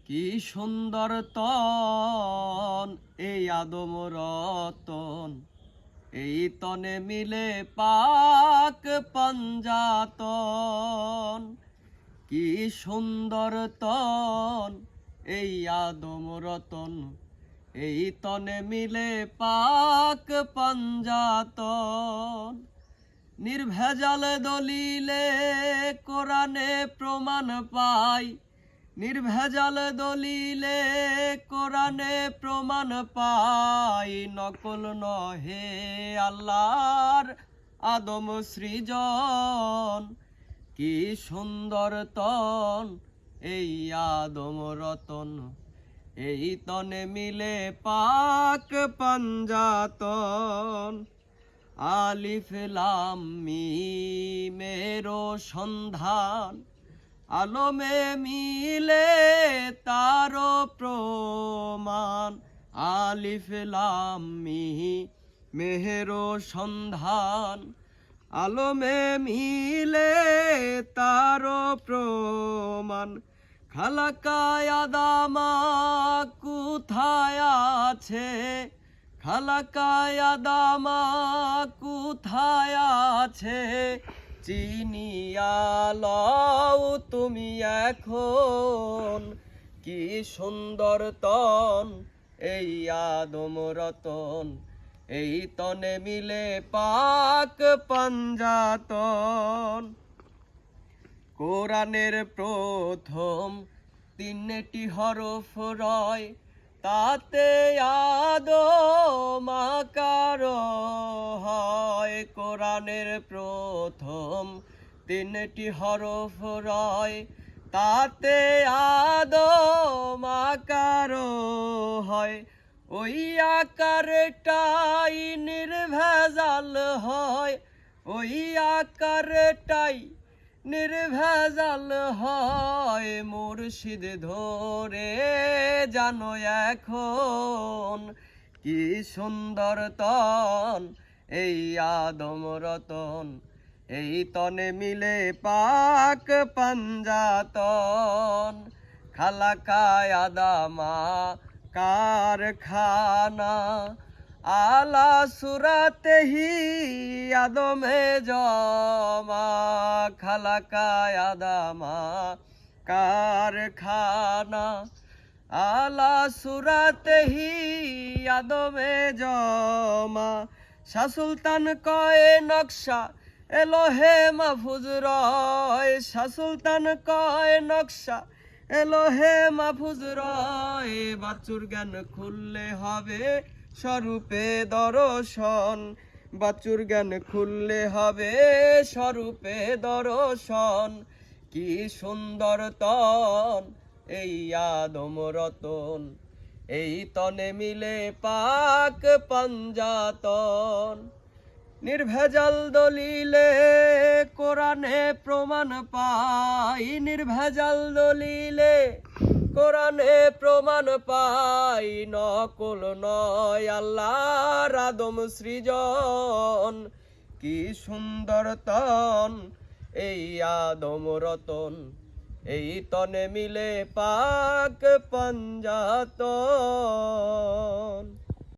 কি সুন্দর তন এই আদম রতন, এই তনে মিলে পাক পাঞ্জাতন। কি সুন্দর তন এই আদম রতন, এই তনে মিলে পাক পাঞ্জাতন। নির্ভেজাল দলিলে কোরআনে প্রমাণ পাই, নির্ভেজাল দলিলে কোরআনে প্রমাণ পাই। নকল নহে আল্লাহর আদম সৃজন। কি সুন্দর তন এই আদম রতন, এই তনে মিলে পাক পাঞ্জাতন। আলিফ লাম মিমেরও সন্ধান, আলমে মিলে তারও প্রমাণ। আলিফ লাম মিমেরও সন্ধান, আলমে মিলে তারও প্রমাণ। খালাকায় আদামা কোথায় আছে, খালাকায় আদামা কোথায় আছে, চিনিয়া লও তুমি এখন। কি সুন্দর তন এই আদম রতন, এই তনে মিলে পাক পাঞ্জাতন। কোরআনের প্রথম 3টি হরফ রয়, তাতে আদম আকার হয়। কোরআনের প্রথম 3টি হরফ রয়, তাতে আদম আকার হয়। ওই আকারটাই নির্ভেজাল হয়, ওই আকারটাই নির্ভেজাল হয়। মুর্শিদ ধরে জানো এখন। কি সুন্দর তন এই আদম রতন, এই তনে মিলে পাক পাঞ্জাতন। খালাকায় আদামা কারখানা, আলা সুরাতেহি আদমে জমা। খালাকায় আদামা কারখানা, আলা সুরাতেহি আদমে জমা। শাহ সুলতান কয় নকশা এলোহে মাহফুজ রয়, শাহ সুলতান কয় নকশা এলোহে মাহফুজ রয়। বাচ্চুর জ্ঞান খুললে হবে স্বরূপে দর্শন, বাচ্চুর জ্ঞান খুললে হবে স্বরূপে দর্শন। কি সুন্দর তন এই আদম রতন, এই তনে মিলে পাক পাঞ্জাতন। নির্ভেজাল দলিলে কোরআনে প্রমাণ পাই, নির্ভেজাল দলিলে কোরআনে প্রমাণ পাই। নকল নয় আল্লাহর আদম সৃজন। কি সুন্দর তন এই আদম রতন, এই তনে মিলে পাক পাঞ্জাতন।